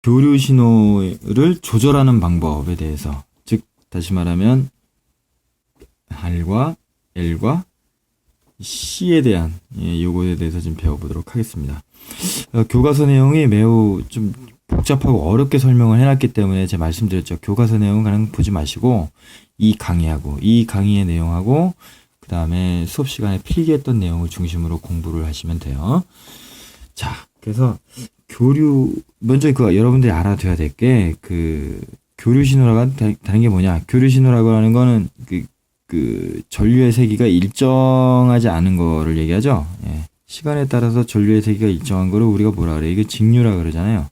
교류 신호를 조절하는 방법에 대해서, 즉 다시 말하면 R과 L과 C에 대한 요거에 대해서 좀 배워보도록 하겠습니다. 교과서 내용이 매우 좀 복잡하고 어렵게 설명을 해놨기 때문에 제가 말씀드렸죠. 교과서 내용은 그냥 보지 마시고 이 강의의 내용하고 그 다음에 수업 시간에 필기했던 내용을 중심으로 공부를 하시면 돼요. 자, 그래서 교류, 먼저 여러분들이 알아둬야 될 게 교류 신호라고 다른 게 뭐냐? 교류 신호라고 하는 거는 전류의 세기가 일정하지 않은 거를 얘기하죠. 예. 시간에 따라서 전류의 세기가 일정한 거를 우리가 뭐라 그래? 이거 직류라 그러잖아요.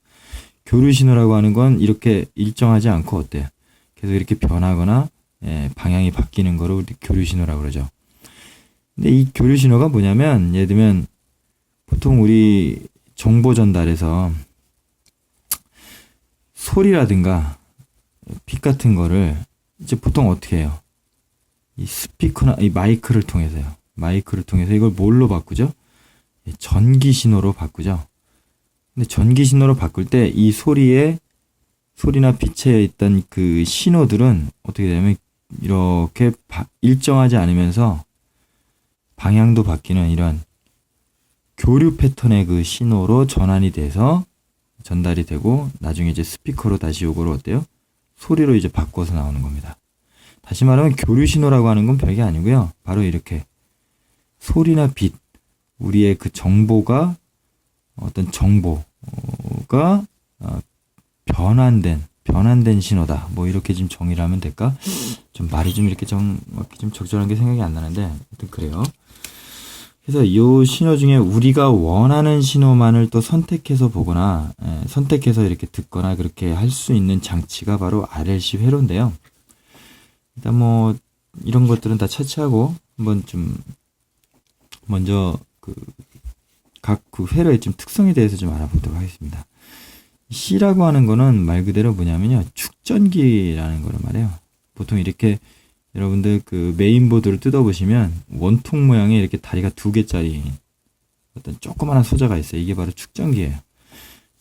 교류 신호라고 하는 건 이렇게 일정하지 않고 어때요? 계속 이렇게 변하거나 방향이 바뀌는 거를 우리 교류 신호라고 그러죠. 근데 이 교류 신호가 뭐냐면, 예를 들면 보통 우리 정보 전달에서 소리라든가 빛 같은 거를 이제 보통 어떻게 해요? 이 스피커나 이 마이크를 통해서요. 마이크를 통해서 이걸 뭘로 바꾸죠? 전기 신호로 바꾸죠. 근데 전기 신호로 바꿀 때 이 소리나 빛에 있던 그 신호들은 어떻게 되냐면 이렇게 일정하지 않으면서 방향도 바뀌는 이런 교류 패턴의 그 신호로 전환이 돼서 전달이 되고 나중에 이제 스피커로 다시 요거를 어때요? 소리로 이제 바꿔서 나오는 겁니다. 다시 말하면 교류 신호라고 하는 건 별게 아니고요. 바로 이렇게 소리나 빛, 우리의 그 정보가 어떤 정보가 변환된 신호다. 뭐 이렇게 좀 정의를 하면 될까? 좀 말이 좀 이렇게 좀 적절한 게 생각이 안 나는데 아무튼 그래요. 그래서 이 신호 중에 우리가 원하는 신호만을 또 선택해서 보거나 선택해서 이렇게 듣거나 그렇게 할 수 있는 장치가 바로 RLC 회로인데요. 일단 뭐 이런 것들은 다 차치하고 한번 좀 먼저 각 회로의 좀 특성에 대해서 좀 알아보도록 하겠습니다. C라고 하는 거는 말 그대로 뭐냐면요, 축전기라는 거를 말해요. 보통 이렇게 여러분들 메인보드를 뜯어보시면 원통 모양의 이렇게 다리가 2개짜리 어떤 조그마한 소자가 있어요. 이게 바로 축전기예요.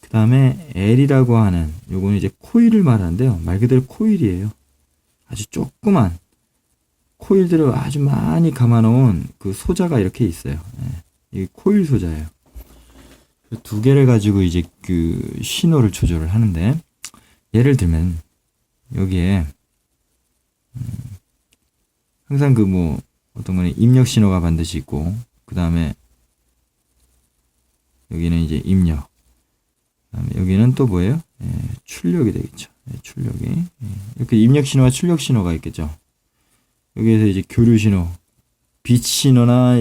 그 다음에 L이라고 하는 요거는 이제 코일을 말하는데요. 말 그대로 코일이에요. 아주 조그만 코일들을 아주 많이 감아놓은 그 소자가 이렇게 있어요. 이게 코일 소자예요. 2개를 가지고 이제 신호를 조절을 하는데, 예를 들면 여기에 항상 어떤 거는 입력 신호가 반드시 있고, 그 다음에 여기는 이제 입력, 그다음에 여기는 또 뭐예요? 출력이 되겠죠. 출력이 이렇게 입력 신호와 출력 신호가 있겠죠. 여기에서 이제 교류 신호, 빛 신호나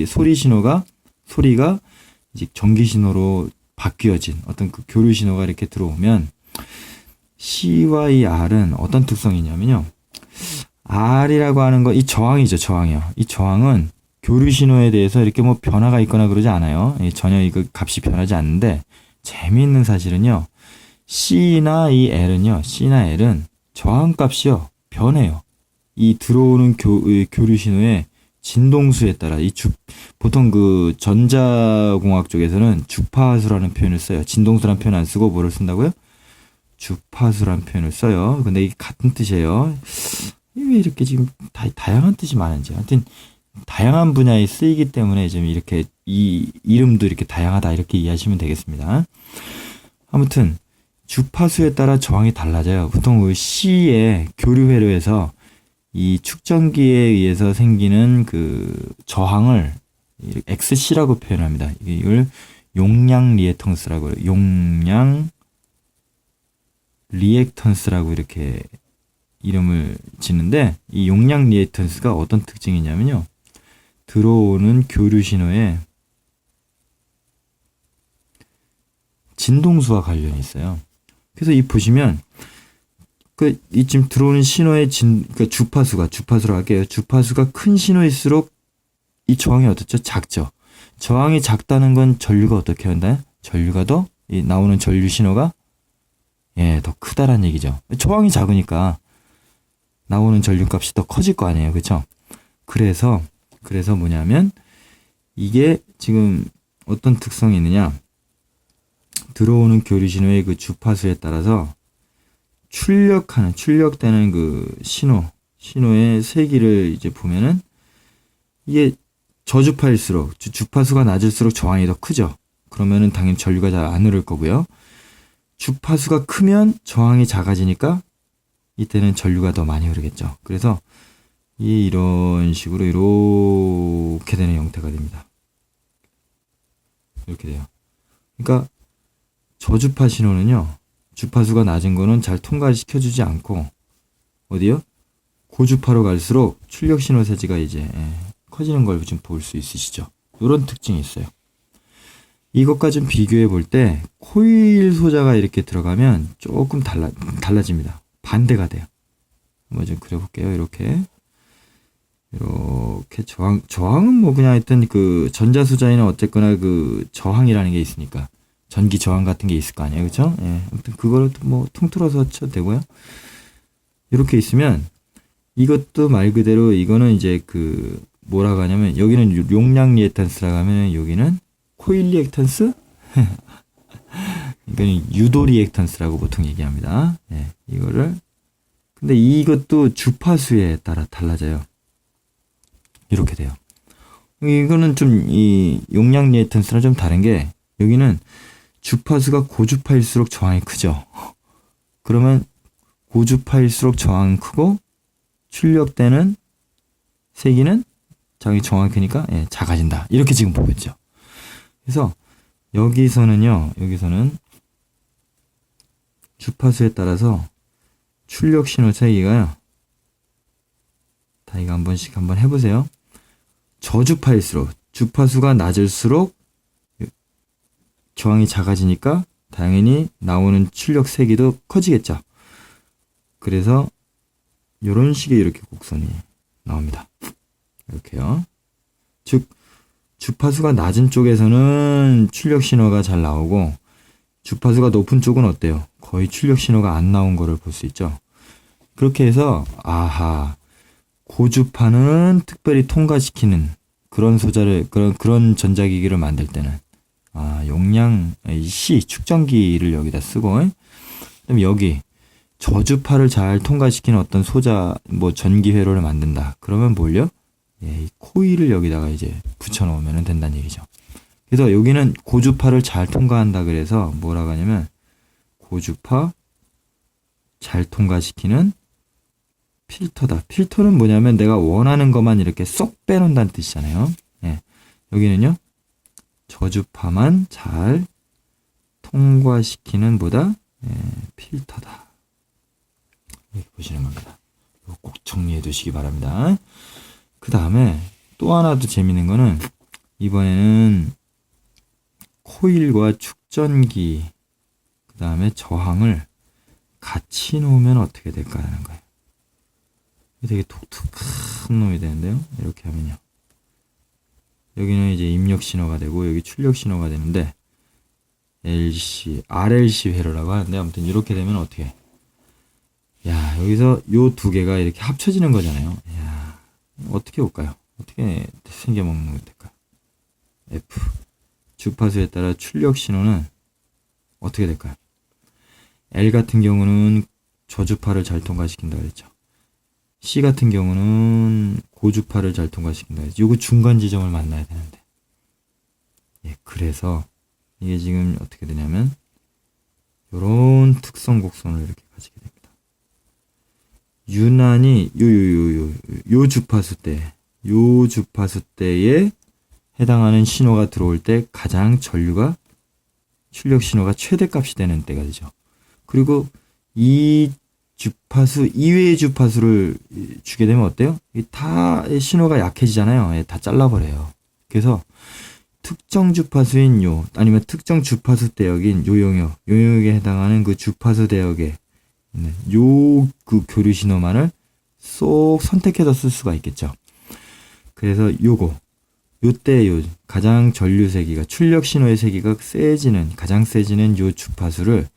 소리 신호가 이제 전기 신호로 바뀌어진 어떤 그 교류 신호가 이렇게 들어오면 C와 이 R은 어떤 특성이냐면요. R이라고 하는 거, 이 저항이죠, 저항이요. 이 저항은 교류 신호에 대해서 이렇게 뭐 변화가 있거나 그러지 않아요. 전혀 이거 값이 변하지 않는데, 재미있는 사실은요, C나 L은 저항값이요, 변해요. 이 들어오는 교류 신호의 진동수에 따라 보통 전자공학 쪽에서는 주파수라는 표현을 써요. 진동수라는 표현 안 쓰고 뭐를 쓴다고요? 주파수라는 표현을 써요. 근데 이게 같은 뜻이에요. 왜 이렇게 지금 다양한 뜻이 많은지. 하여튼 다양한 분야에 쓰이기 때문에 좀 이렇게 이 이름도 이렇게 다양하다 이렇게 이해하시면 되겠습니다. 아무튼 주파수에 따라 저항이 달라져요. 보통 C의 교류 회로에서 이 축전기에 의해서 생기는 저항을 XC라고 표현합니다. 이걸 용량 리액턴스라고 해요. 용량 리액턴스라고 이렇게 이름을 짓는데, 이 용량 리액턴스가 어떤 특징이냐면요, 들어오는 교류 신호에 진동수와 관련이 있어요. 그래서 보시면 이 지금 들어오는 신호의 주파수로 할게요. 주파수가 큰 신호일수록 이 저항이 어떻죠? 작죠. 저항이 작다는 건 전류가 어떻게 한다? 전류가 나오는 전류 신호가 더 크다란 얘기죠. 저항이 작으니까 나오는 전류값이 더 커질 거 아니에요. 그렇죠? 그래서 뭐냐면 이게 지금 어떤 특성이 있느냐? 들어오는 교류 신호의 그 주파수에 따라서 출력되는 그 신호의 세기를 이제 보면은 이게 저주파일수록 주파수가 낮을수록 저항이 더 크죠. 그러면은 당연히 전류가 잘 안 흐를 거고요. 주파수가 크면 저항이 작아지니까 이때는 전류가 더 많이 흐르겠죠. 그래서 이런 식으로 이렇게 되는 형태가 됩니다. 이렇게 돼요. 그러니까 저주파 신호는요, 주파수가 낮은 거는 잘 통과시켜주지 않고 어디요? 고주파로 갈수록 출력 신호 세지가 이제 커지는 걸 좀 볼 수 있으시죠. 이런 특징이 있어요. 이것과 좀 비교해 볼 때 코일 소자가 이렇게 들어가면 조금 달라집니다. 반대가 돼요. 한번 좀 그려볼게요. 이렇게 저항은 뭐 그냥 하여튼 그 전자 소자에는 어쨌거나 그 저항이라는 게 있으니까 전기 저항 같은 게 있을 거 아니에요, 그렇죠? 예, 아무튼 그거를 뭐 통틀어서 쳐도 되고요. 이렇게 있으면 이것도 말 그대로 이거는 이제 그 뭐라고 하냐면 여기는 용량 리액탄스라고 하면 여기는 코일 리액탄스? 이거는 유도 리액탄스라고 보통 얘기합니다. 예, 이거를 근데 이것도 주파수에 따라 달라져요. 이렇게 돼요. 이거는 좀 이 용량 리액탄스랑 좀 다른 게 여기는 주파수가 고주파일수록 저항이 크죠. 그러면 고주파일수록 저항은 크고 출력되는 세기는 자기 저항이 크니까 작아진다. 이렇게 지금 보겠죠. 그래서 여기서는 주파수에 따라서 출력 신호 세기가요. 다 이거 한번 해보세요. 저주파일수록 주파수가 낮을수록 저항이 작아지니까 당연히 나오는 출력 세기도 커지겠죠. 그래서 이런 식의 이렇게 곡선이 나옵니다. 이렇게요. 즉 주파수가 낮은 쪽에서는 출력 신호가 잘 나오고 주파수가 높은 쪽은 어때요? 거의 출력 신호가 안 나온 거를 볼 수 있죠. 그렇게 해서 고주파는 특별히 통과시키는 그런 소자를 그런 전자기기를 만들 때는 용량 축전기를 여기다 쓰고 그다음에 여기 저주파를 잘 통과시키는 어떤 소자 전기 회로를 만든다. 그러면 뭘요? 이 코일을 여기다가 이제 붙여 놓으면 된다는 얘기죠. 그래서 여기는 고주파를 잘 통과한다 그래서 뭐라고 하냐면 고주파 잘 통과시키는 필터다. 필터는 뭐냐면 내가 원하는 것만 이렇게 쏙 빼놓는다는 뜻이잖아요. 여기는요. 저주파만 잘 통과시키는 필터다. 이렇게 보시는 겁니다. 꼭 정리해 두시기 바랍니다. 그 다음에 또 하나 더 재밌는 거는 이번에는 코일과 축전기 그 다음에 저항을 같이 놓으면 어떻게 될까 하는 거예요. 되게 독특한 놈이 되는데요. 이렇게 하면요. 여기는 이제 입력 신호가 되고 여기 출력 신호가 되는데 RLC 회로라고 하는데 아무튼 이렇게 되면 어떻게 해? 여기서 요 두 개가 이렇게 합쳐지는 거잖아요. 어떻게 올까요? 어떻게 생겨먹는 게 될까요? F 주파수에 따라 출력 신호는 어떻게 될까요? L 같은 경우는 저주파를 잘 통과시킨다 그랬죠. C 같은 경우는 고주파를 잘 통과시킨다 그랬죠. 요거 중간 지점을 만나야 되는데 그래서 이게 지금 어떻게 되냐면 요런 특성 곡선을 이렇게 가지게 됩니다. 유난히 요 주파수 때에 해당하는 신호가 들어올 때 가장 출력 신호가 최대값이 되는 때가 되죠. 그리고 이 주파수 이외의 주파수를 주게 되면 어때요? 다 신호가 약해지잖아요. 다 잘라버려요. 그래서 특정 주파수인 아니면 특정 주파수 대역인 요 영역에 해당하는 그 주파수 대역에 그 교류 신호만을 쏙 선택해서 쓸 수가 있겠죠. 그래서 요때 가장 전류 세기가 출력 신호의 세기가 가장 세지는 요 주파수를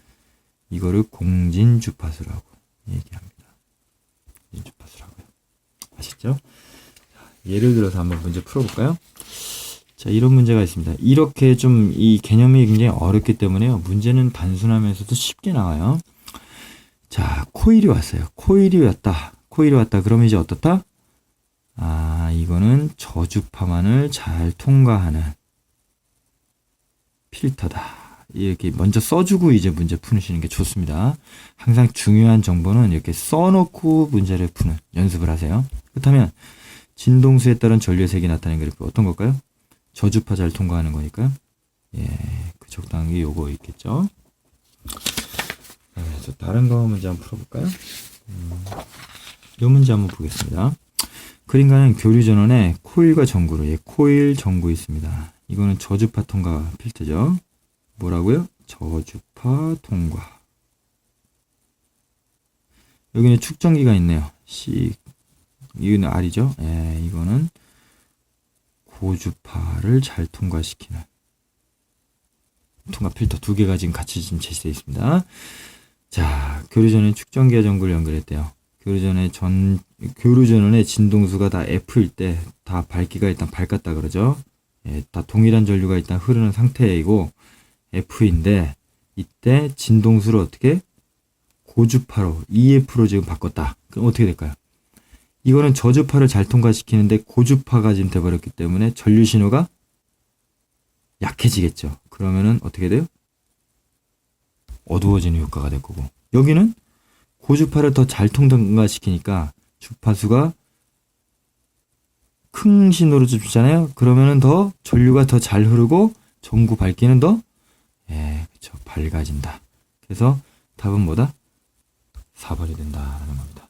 이거를 공진 주파수라고 얘기합니다. 공진 주파수라고요. 아시죠? 예를 들어서 한번 문제 풀어볼까요? 자, 이런 문제가 있습니다. 이렇게 좀 이 개념이 굉장히 어렵기 때문에요. 문제는 단순하면서도 쉽게 나와요. 자, 코일이 왔어요. 코일이 왔다. 코일이 왔다. 그러면 이제 어떻다? 아, 이거는 저주파만을 잘 통과하는 필터다. 이렇게 먼저 써주고 이제 문제 푸시는 게 좋습니다. 항상 중요한 정보는 이렇게 써놓고 문제를 푸는 연습을 하세요. 그렇다면 진동수에 따른 전류의 색이 나타내는 그래프 어떤 걸까요? 저주파 잘 통과하는 거니까요. 예, 그 적당히 요거 있겠죠. 그래서 다른 거 문제 한번 풀어볼까요? 요 문제 한번 보겠습니다. 그림과는 교류 전원에 코일과 전구로, 예, 코일 전구 있습니다. 이거는 저주파 통과 필터죠. 뭐라고요? 저주파 통과. 여기는 축전기가 있네요. C, 이거는 R이죠. 예, 이거는 고주파를 잘 통과시키는 통과 필터 두 개가 지금 같이 지금 제시되어 있습니다. 자, 교류 전원에 축전기와 전구를 연결했대요. 교류 전원의 진동수가 다 F일 때 다 밝기가 일단 밝았다 그러죠. 예, 다 동일한 전류가 일단 흐르는 상태이고 F인데 이때 진동수를 어떻게 고주파로 EF로 지금 바꿨다. 그럼 어떻게 될까요? 이거는 저주파를 잘 통과시키는데 고주파가 지금 돼버렸기 때문에 전류 신호가 약해지겠죠. 그러면은 어떻게 돼요? 어두워지는 효과가 될 거고, 여기는 고주파를 더 잘 통과시키니까 주파수가 큰 신호를 주잖아요. 그러면은 더 전류가 더 잘 흐르고 전구 밝기는 더 그쵸, 밝아진다. 그래서 답은 뭐다? 4번이 된다라는 겁니다.